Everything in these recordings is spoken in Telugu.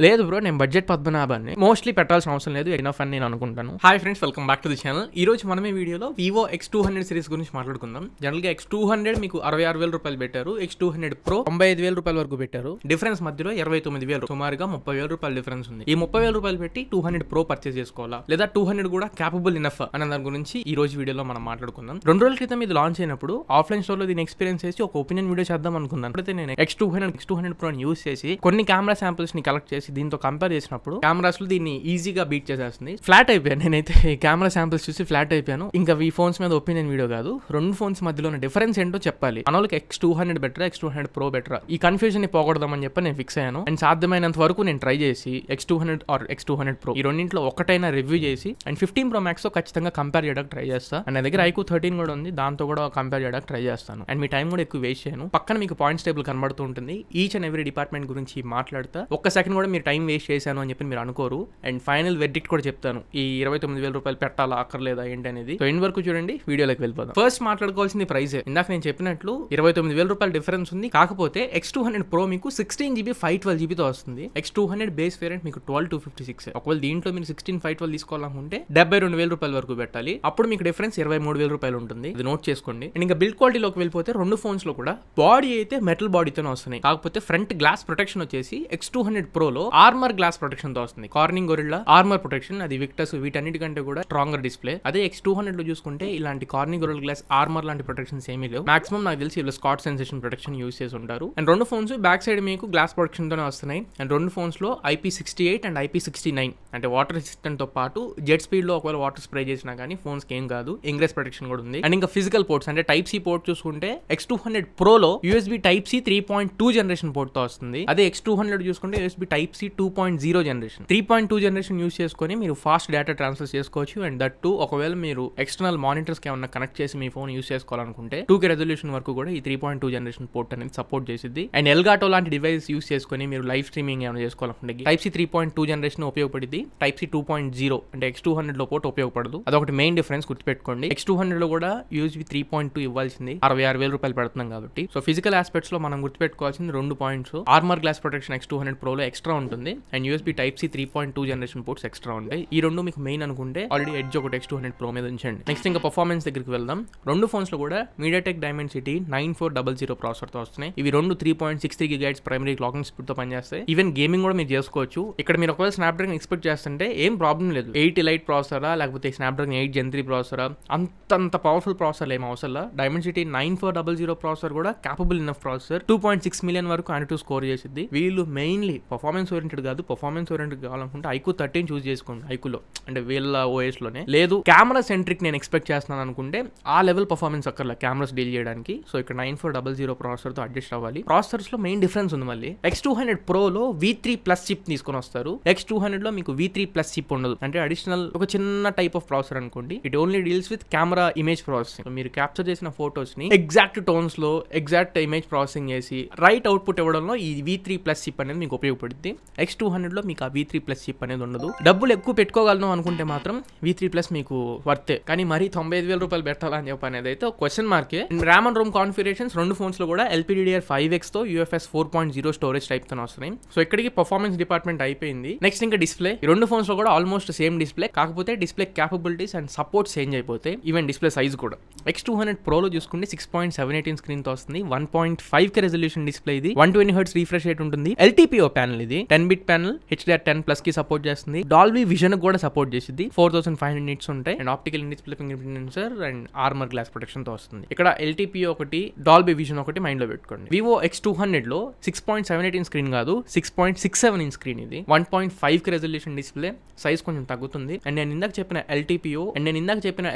లేదు బ్రో, నేను బడ్జెట్ పద్మనాభాన్ని మోస్ట్లీ పెట్టాల్సిన అవసరం లేదు, ఎనఫ్ అని నేను అనుకుంటాను. Hi friends, welcome back to the channel. ఈ రోజు మనమే వీడియోలో వివో X200 సిరీస్ గురించి మాట్లాడుకుందాం. జనరల్ గా X200 మీకు 66,000 రూపాయలు పెట్టారు, X200 Pro 95,000 రూపాయల వరకు పెట్టారు. డిఫరెన్స్ మధ్యలో 29,000, సుమారుగా 30,000 రూపాయల డిఫరెన్స్ ఉంది. ఈ 30,000 రూపాయలు పెట్టి 200 Pro పర్చేస్ చేసుకోవాలా లేదా 200 కూడా క్యాపబుల్ ఇనఫ్ అనే దాని గురించి ఈ రోజు వీడియోలో మనం మాట్లాడుకుందాం. 2 రోజుల క్రితం ఇది లాంచ్ అయినప్పుడు ఆఫ్లైన్ స్టోర్ లో దీని ఎక్స్పీరియన్స్ చేసి ఒక ఒపీనియన్ వీడియో చేద్దాం అనుకున్నాను. అయితే నేను X200 Pro యూస్ చేసి కొన్ని కెమెరా శాంపిల్స్ ని కలెక్ట్ చేసి దీంతో కంపేర్ చేసినప్పుడు కెమెరాస్ లో దీన్ని ఈజీగా బీట్ చేసేస్తుంది. ఫ్లాట్ అయిపోయాను నేనైతే, కెమెరా శాంపిల్స్ చూసి ఫ్లాట్ అయిపోయాను. ఇంకా ఈ ఫోన్స్ మీద ఒపీనియన్ వీడియో కాదు, రెండు ఫోన్స్ మధ్యలో ఉన్న డిఫరెన్స్ ఏంటో చెప్పాలి. మనోళ్ళకి X200 బెటరా, X200 Pro బెటరా, ఈ కన్ఫ్యూజన్ ని పోగొడదామని చెప్పి నేను ఫిక్స్ అయ్యాను. అండ్ సాధ్యమైనంత వరకు నేను ట్రై చేసి X200 ఆర్ X200 Pro ఈ రెండింటిలో ఒకటైనా రివ్యూ చేసి అండ్ 15 Pro Max తో ఖచ్చితంగా కంపేర్ చేయడానికి ట్రై చేస్తాను. అండ్ నా దగ్గర iQOO 13 కూడా ఉంది, దాంతో కూడా కంపేర్ చేయడానికి ట్రై చేస్తాను. అండ్ మీ టైం కూడా ఎక్కువ వేస్ట్ చేయను. పక్కన మీకు పాయింట్స్ టేబుల్ కనబడుతూ ఉంటుంది, ఈచ్ అండ్ ఎవ్రీ డిపార్ట్మెంట్ గురించి మాట్లాడతా. ఒక్క సెకండ్ కూడా మీరు టైం వేస్ట్ చేశాను అని చెప్పి మీరు అనుకోరు. అండ్ ఫైనల్ వెర్డిక్ట్ కూడా చెప్తాను, ఈ 29,000 రూపాయలు పెట్టాలా అక్కర్లేదా ఏంటి అనేది. సో ఎండ్ వరకు చూడండి, వీడియోలోకి వెళ్ళిపోదాం. ఫస్ట్ మాట్లాడుకోవాల్సింది ప్రైస్. ఇందాక నేను చెప్పినట్లు 29,000 రూపాయల డిఫరెన్స్ ఉంది. కాకపోతే X200 Pro మీకు 16GB 512GB తో వస్తుంది. X200 బేస్ వేరియంట్ మీకు 12,256. ఒకవేళ దీంట్లో మీరు 16 512 తీసుకోవాలనుకుంటే 72,000 రూపాయల వరకు పెట్టాలి. అప్పుడు మీకు డిఫరెన్స్ 23,000 రూపాయలు ఉంటుంది. ఇది నోట్ చేసుకోండి. అండ్ ఇంకా బిల్డ్ క్వాలిటీలోకి వెళ్ళిపోతే రెండు ఫోన్స్ లో కూడా బాడీ అయితే మెటల్ బాడీతోనే వస్తున్నాయి. కాకపోతే ఫ్రంట్ గ్లాస్ ప్రొటెక్షన్ వచ్చేసి X200 Pro లో ఆర్మర్ గ్లాస్ ప్రొటెక్షన్ తో వస్తుంది. కార్నింగ్ గొరిల్లా ఆర్మర్ ప్రొటెక్షన్, అది విక్టస్ వీటన్నిటికంటే కూడా స్ట్రాంగర్ డిస్ప్లే. అదే X200 లో చూసుకుంటే ఇలాంటి కార్నింగ్ గొరిల్లా గ్లాస్ ఆర్మర్ లాంటి ప్రొటెక్షన్స్ ఏమీ లేవు. మాక్సిమం నాకు తెలిసి ఇలా స్కాట్ సెన్సేషన్ ప్రొటెక్షన్ యూస్ చేసి ఉంటారు. అండ్ రెండు ఫోన్స్ బ్యాక్ సైడ్ మీకు గ్లాస్ ప్రొటెక్షన్ తోనే వస్తున్నాయి. అండ్ రెండు ఫోన్స్ లో IP68 అండ్ IP69 అంటే వాటర్ రెసిస్టెంట్ తో పాటు జెట్ స్పీడ్ లో ఒకవేళ వాటర్ స్ప్రే చేసినా కానీ ఫోన్స్ కి ఏం కాదు. ఇంగ్రెస్ ప్రొటెక్షన్ కూడా ఉంది. అండ్ ఇంకా ఫిజికల్ పోర్ట్స్ అంటే Type-C పోర్ట్ చూసుకుంటే X200 Pro లో USB Type-C 3.2 జనరేషన్ పోర్ట్ తో వస్తుంది. అదే X200 చూసుకుంటే USB Type-C 2.0 generation 3.2 generation use చేసుకొని మీరు ఫాస్ట్ డేటా ట్రాన్స్ఫర్ చేసుకోవచ్చు. అండ్ దట్ టు ఒకవేళ మీరు ఎక్స్టర్నల్ మానిటర్స్ కి ఏమన్నా కనెక్ట్ చేసి మీ ఫోన్ యూస్ చేసుకోవాలనుకుంటే 2K రెజల్యూషన్ వరకు కూడా ఈ 3.2 జనరేషన్ పోర్ట్ అనేది సపోర్ట్ చేసింది. అండ్ ఎల్గాటో లాంటి డివైస్ యూస్ చేసుకొని మీరు లైవ్ స్ట్రీమింగ్ ఏమైనా చేసుకోవాలనుకుంటే Type-C 3.2 జనరేషన్ ఉపయోగపడింది. Type-C 2.0 అంటే X200 లో పోర్ట్ ఉపయోగపడదు. అదొకటి మెయిన్ డిఫరెన్స్ గుర్తుపెట్టుకోండి. X200 లో కూడా USB 3.2 ఇవ్వాల్సింది, 66,000 రూపాయలు పడుతున్నాం కాబట్టి. సో ఫిజికల్ ఆస్పెక్ట్స్ లో మనం గుర్తుపెట్టుకోవాల్సింది రెండు points. Armour glass protection X200 Pro లో ఎక్స్ట్రా ఉంటుంది. And USB Type-C 3.2 generation ports extra ఉంటాయి. ఈ రెండు మీకు మెయిన్ అనుకుంటే ఆల్రెడీ ఎడ్జ్ ఒకటి X200 Pro మీద ఉంచండి. నెక్స్ట్ ఇంకా పర్ఫార్మెన్స్ దగ్గరికి వెళ్దాం. రెండు ఫోన్స్ లో కూడా MediaTek Dimensity 9400 ప్రాసెసర్ తో వస్తున్నాయి. ఇవి రెండు 3.63 GHz ప్రైమరీ క్లాకింగ్ స్పీడ్ తో పనిచేస్తాయి. ఈవెన్ గేమింగ్ కూడా మీరు చేసుకోవచ్చు. ఇక్కడ మీరు ఒకవేళ స్నాప్డ్రాగన్ ఎక్స్పెక్ట్ చేస్తుంటే ఏం ప్రాబ్లం లేదు. 8 Elite ప్రాసెసరా లేకపోతే స్నాప్డ్రాగన్ 8 Gen 3 ప్రాసెసరా, అంత పవర్ఫుల్ ప్రాసెసర్ ఏం అవసరం. Dimensity 9400 ప్రాసెసర్ కూడా క్యాపబుల్ ఇనఫ్ ప్రాసెసర్. 2.6 మిలియన్ వరకు Antutu స్కోర్ చేసింది. వీళ్ళు మెయిన్లీ పర్ఫార్మెన్స్ ఓరియంటెడ్ కాదు, పర్ఫార్మెన్స్ ఓరియంటెడ్ కావాలనుకుంటే iQOO 13 చూస్ చేసుకోండి. iQOO అంటే వీళ్ళ OS లోనే. లేదు కెమెరా సెంట్రిక్ నేను ఎక్స్పెక్ట్ చేస్తున్నాను అనుకుంటే ఆ లెవెల్ పర్ఫార్మెన్స్ అక్కర్లా కెమెరాస్ డీల్ చేయడానికి. సో ఇక్కడ 9400 ప్రాసెసర్ తో అడ్జస్ట్ అవ్వాలి. ప్రాసెసర్స్ లో మెయిన్ డిఫరెన్స్ ఉంది. మళ్ళీ X200 Pro లో V3+ చిప్ తీసుకొని వస్తారు. X200 లో మీకు V3+ చిప్ ఉండదు. అంటే అడిషనల్ ఒక చిన్న టైప్ ఆఫ్ ప్రాసెసర్ అనుకోండి. It only deals with camera image processing. మీరు క్యాప్చర్ చేసిన ఫోటోస్ ని ఎగ్జాక్ట్ టోన్స్ లో ఎగ్జాక్ట్ ఇమేజ్ ప్రాసెసింగ్ చేసి రైట్ అవుట్పుట్ ఇవ్వడంలో ఈ V3+ చిప్ అనేది మీకు ఉపయోగపడుతుంది. X200 లో మీకు ఆ V3+ చిప్ అనేది ఉండదు. డబ్బులు ఎక్కువ పెట్టుకోగలను అనుకుంటే మాత్రం V3+ మీకు వర్తే, కానీ మరి 95,000 రూపాయలు పెట్టాలని చెప్పి అనేది అయితే ఒక క్వశ్చన్ మార్కే. ర్యామ్ అండ్ రోమ్ కాన్ఫిగరేషన్స్ రెండు ఫోన్స్ లో కూడా LPDDR5X తో UFS 4.0 స్టోరేజ్ టైప్ తో వస్తున్నాయి. సో ఇక్కడికి పర్ఫార్మెన్స్ డిపార్ట్మెంట్ అయిపోయింది. నెక్స్ట్ ఇంకా డిస్ప్లే. ఈ రెండు ఫోన్స్ లో కూడా ఆల్మోస్ట్ సేమ్ డిస్ప్లే, కాకపోతే display capabilities and support change అయిపోతాయి. ఈవెన్ డిస్ప్లే సైజ్ కూడా. X200 Pro లో చూసుకుంటే 6.718 స్క్రీన్ తో వస్తుంది. 1.5K resolution display. ఇది 120 Hz రీఫ్రెష్ రేట్ ఉంటుంది. LTPO ప్యానల్, ఇది 10-bit ప్యానల్, HDR10+ కి సపోర్ట్ చేస్తుంది. డాల్బీ విజన్ కూడా సపోర్ట్ చేసింది. 4500 nits ఉంటాయి. And optical display fingerprint sensor and armour glass protection తో వస్తుంది. ఇక్కడ LTPO ఒకటి, డాల్బీ విజన్ ఒకటి మైండ్ లో పెట్టుకోండి. వివో X200 లో 6.718 స్క్రీన్ కాదు, 6.67 స్క్రీన్. ఇది 1.5K రెజల్యూషన్ డిస్ప్లే. సైజ్ కొంచెం తగ్గుతుంది. అండ్ నేను ఇందాక చెప్పిన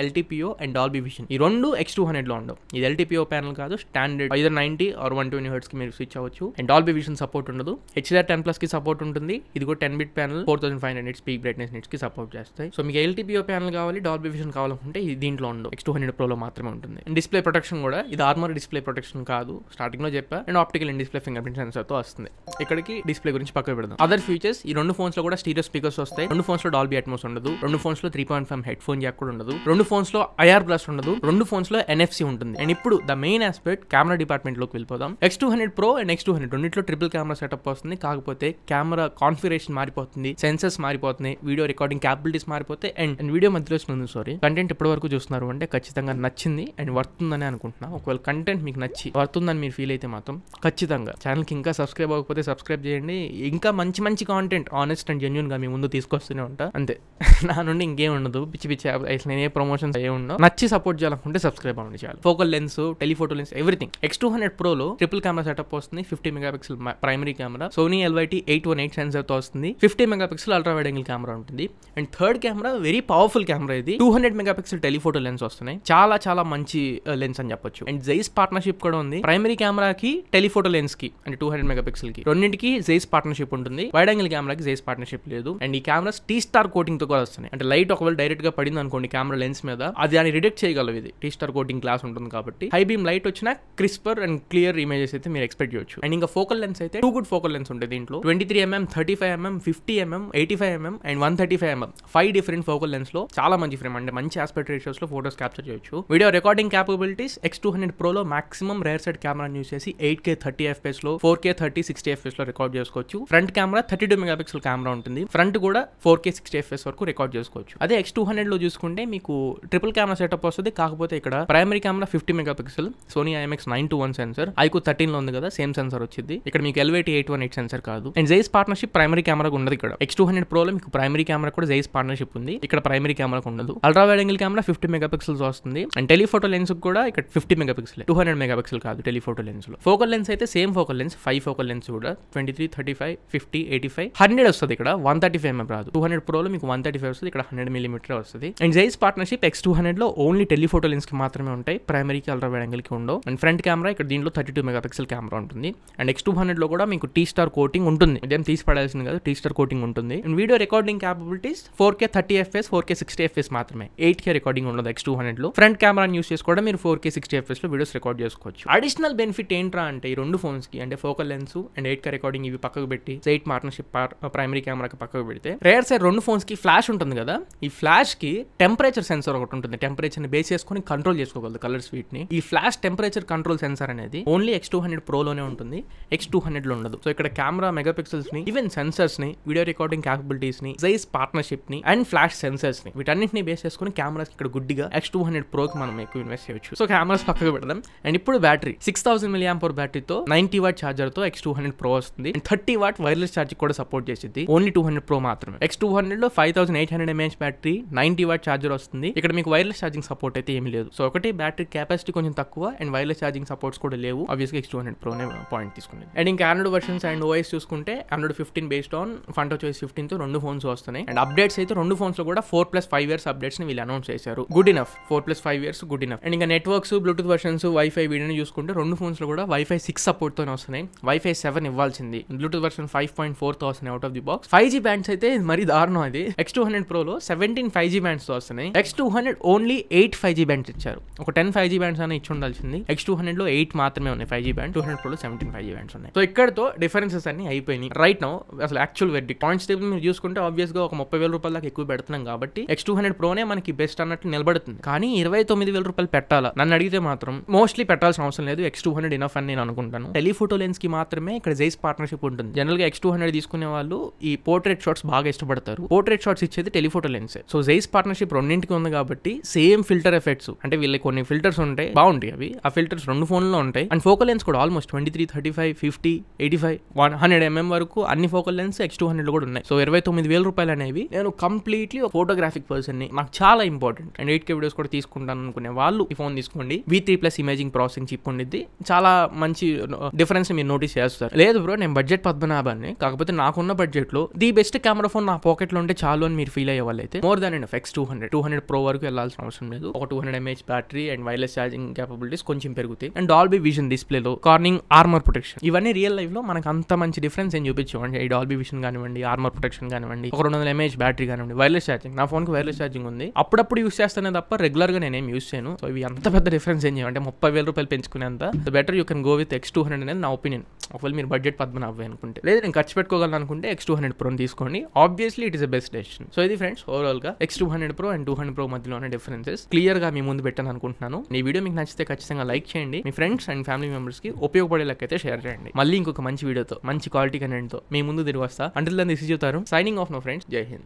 LTPO అండ్ డాల్బీ విజన్ ఈ రెండు X200 లో ఉండవు. ఇది LTPO ప్యానల్ కాదు, స్టాండర్డ్ either 90 or 120 Hz కి మీరు స్విచ్ అవ్వచ్చు. అండ్ డాల్బీ విజన్ సపోర్ట్ ఉండదు. HDR10+ కి సపోర్ట్ ఉంటుంది. ఇది కూడా 10-bit panel, 4500 nits peak brightness nits కి సపోర్ట్ చేస్తాయి. సో మీకు LTPO ప్యానల్ కావాలి, డాల్బీ విజన్ కావాలనుకుంటే ఇది దీంట్లో ఉండవు. X200 Pro లో మాత్రమే ఉంటుంది. అండ్ డిస్ప్లే ప్రొటెక్షన్ కూడా ఇది ఆర్మర్ డిస్ప్లే ప్రొటెక్షన్ కాదు, స్టార్టింగ్ లో చెప్పా. And optical display fingerprint censor తో వస్తుంది. ఇక్కడికి డిస్ప్లే గురించి పక్కకు పెడదాం. అదర్ ఫీచర్స్, ఈ రెండు ఫోన్స్ లో కూడా స్టీరియో స్పీకర్స్ వస్తాయి. రెండు ఫోన్స్ లో డాల్బీ అట్మోస్ ఉండదు. రెండు ఫోన్స్ లో 3.5 హెడ్ ఫోన్ జాక్ కూడా ఉండదు. రెండు ఫోన్స్ లో IR+ ఉండదు. రెండు ఫోన్స్ లో NFC ఉంటుంది. అండ్ ఇప్పుడు the main aspect camera department లోకి వెళ్ళిపోదాం. X200 Pro అండ్ X200 రెండిట్లో ట్రిపుల్ కెమెరా సెటప్ వస్తుంది. కాకపోతే కెమెరా కాన్ఫిగరేషన్ మారిపోతుంది, సెన్సర్స్ మారిపోతున్నాయి, వీడియో రికార్డింగ్ క్యాపబిలిటీస్ మారిపోతే అండ్ వీడియో మధ్యలో ఉంది. సారీ, కంటెంట్ ఇప్పటి వరకు చూస్తున్నారు అంటే ఖచ్చితంగా నచ్చింది అండ్ వర్తుందని అనుకుంటున్నా. ఒకవేళ కంటెంట్ మీకు నచ్చి వర్తుందని మీరు ఫీల్ అయితే మాత్రం ఖచ్చితంగా ఛానల్కి ఇంకా సబ్స్క్రైబ్ అవ్వకపోతే సబ్స్క్రైబ్ చేయండి. ఇంకా మంచి మంచి కాంటెంట్ ఆనెస్ట్ అండ్ జెన్యూన్ గా మీ ముందు తీసుకొస్తూనే ఉంటా. అంతే, నా నుండి ఇంకేం ఉండదు. పిచ్చి పిచ్చి అసలు నేను ఏ ప్రమోషన్స్ ఏ ఉండవు. నచ్చి సపోర్ట్ చేయాలనుకుంటే సబ్స్క్రైబ్ అవ్వండి చాలు. Focal lens, telephoto lens, everything. X200 Proలో ట్రిపుల్ కెమెరా సెటప్ వస్తుంది. 50 megapixel primary camera, Sony LYT-818 sensor తో వస్తుంది. 50 megapixel ultra wide angle camera ఉంటుంది. And third camera very powerful camera, ఇది 200 మెగాపిక్సెల్ టెలిఫోటో లెన్స్ వస్తున్నాయి. చాలా చాలా మంచి లెన్స్ అని చెప్పొచ్చు. అండ్ జైస్ పార్ట్నర్షిప్ కూడా ఉంది. ప్రైమరీ కెమెరాకి టెలిఫోటో లెన్స్ కి అంటే 200 మెగాపిక్సెల్ కి రెండింటికి జైస్ పార్ట్నర్షిప్ ఉంటుంది. వైడ్ యాంగిల్ కెమెరాకి జైస్ పార్ట్నర్షిప్ లేదు. అండ్ ఈ కెమెరాస్ T-Star కోటింగ్ తో కూడా వస్తున్నాయి. అంటే లైట్ ఒకవేళ డైరెక్ట్ గా పడింది అనుకోండి కెమెరా లెన్స్ మీద, అది దాన్ని రిడెక్ట్ చేయగలవు. ఇది T-Star కోటింగ్ క్లాస్ ఉంటుంది కాబట్టి హై బీమ్ లైట్ వచ్చినా క్రిస్పర్ అండ్ క్లియర్ ఇమేజెస్ అయితే మీరు ఎక్స్పెక్ట్ చేయొచ్చు. అండ్ ఇంకా ఫోకల్ లెన్స్ అయితే 2 గుడ్ ఫోకల్ లెన్స్ ఉంటాయి దీంట్లో. 23mm, 35mm, 50mm, 85mm and 135mm 5 different focal lens లో చాలా మంచి ఫ్రేమ్ అంటే మంచి ఆస్పెక్ట్ రేషియోస్ లో ఫోటోస్ క్యాప్చర్ చేయొచ్చు. వీడియో రికార్డింగ్ క్యాపబిలిటీస్ X200 Proలో మాక్సిమం రేర్ సెట్ కెమెరాని యూస్ చేసి 8K 30fps లో, 4K 30-60fps లో రికార్డ్ చేసుకోవచ్చు. ఫ్రంట్ కెమెరా 32 మెగాపిక్సెల్ కెమెరా ఉంటుంది. ఫ్రంట్ కూడా 4K 60fps వరకు రికార్డ్ చేసుకోవచ్చు. అదే X200 లో చూసుకుంటే మీకు ట్రిపుల్ కెమెరా సెటప్ వస్తుంది. కాకపోతే ఇక్కడ primary camera 50 megapixel Sony IMX921 sensor, iQOO 13 లో ఉంది కదా సేమ్ సెన్సర్ వచ్చింది. ఇక్కడ మీకు LYT-818 సెన్సర్ కాదు. And Jain partnership primary camera ఉండదు ఇక్కడ. X200 Proలో మీకు ప్రైమరీ కెమెరా కూడా జైస్ పార్ట్నర్షిప్ ఉంది, ఇక్కడ ప్రైమరీ కెమెరా ఉండదు. Ultra wide angle camera 50 megapixels వస్తుంది. అండ్ టెలిఫోటో లెన్స్ కూడా ఇక్కడ 50 మెగాపిక్సెల్, 200 మెగాపిక్సెల్ కాదు టెలిఫోటో లెన్స్ లో. ఫోకల్ లెన్స్ అయితే same focal lens, 5 focal lens కూడా 23, 35, 50, 85, 100 వస్తుంది. ఇక్కడ 135mm రాదు. 200 Proలో మీకు 135 వస్తుంది, ఇక్కడ 100mm వస్తుంది. అండ్ జైస్ పార్ట్నర్షిప్ X200 లో ఓన్లీ టెలిఫోటో లెన్స్ కి మాత్రమే ఉంటాయి, ప్రైమరీకి అల్ట్రా వైడ్ యాంగిల్ కి ఉండవు. అండ్ ఫ్రంట్ కెమెరా ఇక్కడ దీంట్లో 32 మెగాపిక్సెల్ కెమెరా ఉంటుంది. అండ్ X200 లో కూడా మీకు T-Star కోటింగ్ ఉంటుంది, ఇదేం తీసి పడాల్సింది కాదు, T-Star కోటింగ్ ఉంటుంది. And video recording capabilities 4K 30fps, 4K 60fps మాత్రమే, 8K రికార్డింగ్ ఉండదు X200 లో. ఫ్రంట్ కెమెరాని యూస్ చేసి కూడా మీరు 4K 60fps లో వీడియోస్ రికార్డ్ చేసుకోవచ్చు. అడిషనల్ బెనిఫిట్ ఏంట్రా అంటే ఈ రెండు ఫోన్స్ కి అంటే focal lens and 8K recording ఇవి పక్కకు పెట్టి జైట్ పార్ట్నర్షిప్ ప్రైమరీ కెమెరాకి పక్కకు పెడితే రేర్ సైడ్ రెండు ఫోన్స్ కి ఫ్లాష్ ఉంటుంది కదా, ఈ ఫ్లాష్ కి టెంపరేచర్ సెన్సర్ ఒకటి ఉంటుంది. టెంపరేచర్ ని బేస్ చేసుకుని కంట్రోల్ చేసుకోగలదు కలర్ స్వీట్ ని. ఈ ఫ్లాష్ టెంపరేచర్ కంట్రోల్ సెన్సర్ అనేది ఓన్లీ X200 Proలోనే ఉంటుంది, X200 లో ఉండదు. సో ఇక్కడ కెమెరా మెగాపిక్సెల్స్ ని, ఈవెన్ సెన్సర్స్ ని, వీడియో రికార్డింగ్ క్యాపబిలిటీస్ ని, జైస్ పార్ట్నర్షిప్ ని అండ్ ఫ్లాష్ సెన్సర్స్ ని వీటన్నింటిని బేస్ చేసుకుని కెమెరాస్ ఇక్కడ గుడ్డిగా X200 Proకి మనం ఎక్కువ ఇన్వెస్ట్ చేయొచ్చు. సో కెమెరాస్ పక్కకు పెడదాం. అండ్ ఇప్పుడు బ్యాటరీ 6000 mAh బ్యాటరీతో 90W ఛార్జర్ తో X200 Pro వస్తుంది. అండ్ 30W వైర్లెస్ ఛార్జింగ్ కూడా సపోర్ట్ చేసింది, ఓన్లీ 200 Pro మాత్రమే. X200 లో 5800 mAh బ్యాటరీ, 90W ఛార్జర్ వస్తుంది. ఇక్కడ మీకు వైర్లెస్ ఛార్జింగ్ సపోర్ట్ అయితే ఏమీ లేదు. సో ఒకటి బ్యాటరీ కెపాసిటీ కొంచెం తక్కువ అండ్ వైర్లెస్ ఛార్జింగ్ సపోర్ట్స్ కూడా లేవు. ఆబ్వియస్గా X200 Pro పాయింట్ తీసుకునేది. అండ్ ఇంకా ఆండ్రాయిడ్ వర్షన్స్ అండ్ OS చూసుకుంటే Android 15 బేస్డ్ ఆన్ FunTouchOS 15 తో రెండు ఫోన్స్ వస్తున్నాయి. అండ్ అప్డేట్స్ అయితే రెండు ఫోన్స్ లో కూడా 4+5 years అప్డేట్స్ ని వీళ్ళు అనౌన్స్ చేశారు. Good enough, 4+5 years good enough. And ఇంకా నెట్వర్క్స్, బ్లూటూత్ వర్షన్స్, వైఫై వీడియోని చూసుకుంటే రెండు ఫోన్స్ లో కూడా Wi-Fi 6 సపోర్ట్ తోనే వస్తున్నాయి. Wi-Fi 7 ఇవ్వాల్సింది, బ్లూటూత్ వర్షన్ 5.4 తో వస్తున్నాయి out of the box. 5G bands అయితే మరి దారుణం. అది X200 Proలో 17 5G బ్యాండ్స్ తో వస్తున్నాయి. X200 ఓన్లీ 8 5G బ్యాండ్స్ ఇచ్చారు. ఒక 10 5G బ్యాండ్స్ అని ఇచ్చి ఉండాల్సింది. X200 లో 8 మాత్రమే ఉన్నాయి 5G బ్యాండ్, 200 Proలో 17 5G బ్యాండ్స్ ఉన్నాయి. సో ఇక్కడతో డిఫరెన్సెస్ అన్ని అయిపోయినాయి. రైట్ నౌ అసలు యాక్చువల్ వెర్డిక్ట్ పాయింట్స్ టేబుల్ మీరు చూసుకుంటే ఆబ్వియస్ గా ఒక 30,000 రూపాయల దాకా ఎక్కువ పెడుతున్నాం కాబట్టి X200 Proనే మనకి బెస్ట్ అన్నట్టు నిలబడుతుంది. కానీ 29,000 రూపాయలు పెట్టాలా నన్ను అడిగితే మాత్రం మోస్ట్లీ పెట్టాల్సిన అవసరం లేదు. X200 ఇనఫ్ అని నేను అనుకుంటాను. టెలిఫోటో లెన్స్ కి మాత్రమే ఇక్కడ జైస్ పార్ట్నర్షిప్ ఉంటుంది. జనరల్ గా X200 తీసుకునే వాళ్ళు ఈ పోర్ట్రేట్ షాట్స్ బాగా ఇష్టపడతారు. పోర్ట్రేట్ షాట్స్ ఇచ్చేది టెలిఫోటో లెన్స్. సో జైస్ పార్ట్నర్షిప్ రెండింటికి ఉంది కాబట్టి సేమ్ ఫిల్టర్ ఎఫెక్ట్స్ అంటే వీళ్ళకి కొన్ని ఫిల్టర్స్ ఉంటాయి బాగుంటాయి, అవి ఆ ఫిల్టర్స్ రెండు ఫోన్లో ఉంటాయి. అండ్ ఫోకల్ లెన్స్ కూడా ఆల్మోస్ట్ 23, 35, 50, 85, 100mm వరకు అన్ని ఫోకల్ లెన్స్ X200 లో కూడా ఉన్నాయి. సో 29,000 రూపాయలు అనేవి నేను కంప్లీట్లీ ఒక ఫోటోగ్రాఫిక్ పర్సన్ ని, నాకు చాలా ఇంపార్టెంట్ అండ్ 8K వీడియోస్ కూడా తీసుకుంటాను అనుకునే వాళ్ళు ఈ ఫోన్ తీసుకోండి. V3+ ఇమేజింగ్ ప్రాసెసింగ్ చిప్ ఉండిద్ది, చాలా మంచి డిఫరెన్స్ మీరు నోటీస్ చేస్తారు. లేదు బ్రో నేను బడ్జెట్ పద్మనాభాన్ని, కాకపోతే నాకున్న బడ్జెట్ లో ది బెస్ట్ కెమెరా ఫోన్ నా పాకెట్ లో ఉంటే చాలు అని మీరు ఫీల్ అయ్యే వాళ్ళైతే more than enough X200 Pro వరకు వెళ్ళాల్సిన అవసరం లేదు. ఒక 200 mAh battery and wireless charging capabilities కొంచెం పెరుగుతాయి. అండ్ డాల్బీ విజన్ డిస్ప్లేలో కార్నింగ్ ఆర్మర్ ప్రొటెక్షన్, ఇవన్నీ రియల్ లైఫ్ లో మనకు అంత మంచి డిఫరెన్స్ ఏం చూపించండి. ఈ డాల్బీ విజన్ కానివ్వండి, ఆర్మర్ ప్రొటెక్షన్ కానివ్వండి, ఒక 200 mAh బ్యాటరీ కానివ్వండి, వైర్లెస్ ఛార్జింగ్, నా ఫోన్ కి వైర్లెస్ ఛార్జింగ్ ఉంది. అప్పుడప్పుడు యూస్ చేస్తానే తప్ప రెగ్యులర్ గా నేనేం యూస్ చేయను. సో ఇవి అంత పెద్ద డిఫరెన్స్ ఏం చేయాలంటే 30,000 రూపాయలు పెంచుకునేంత better you can go with X200 అనేది నా ఒపీనియన్. ఒకవేళ మీరు బడ్జెట్ పద్మనాభ అనుకుంటే, లేదు నేను ఖర్చు పెట్టుకోగలను అనుకుంటే X200 Pro తీసుకోండి. Obviously it is the best decision. So ఇది ఫ్రెండ్స్ ఓవరాల్ గా X200 Pro అండ్ 200 Pro మధ్యలో ఉన్న డిఫరెన్సెస్ క్లియర్ గా మీ ముందు పెట్టాను అనుకుంటున్నాను. ఈ వీడియో మీకు నచ్చితే ఖచ్చితంగా లైక్ చేయండి, మీ ఫ్రెండ్స్ అండ్ ఫ్యామిలీ మెంబర్స్ కి ఉపయోగపడే లెక్క అయితే షేర్ చేయండి. మళ్ళీ ఇంకొక మంచి వీడియోతో మంచి క్వాలిటీ కంటెంట్తో మీ ముందు తిరిగి వస్తా. అంటిల్ దాన్ని చెప్తారు. Signing off no friends. జై హింద్.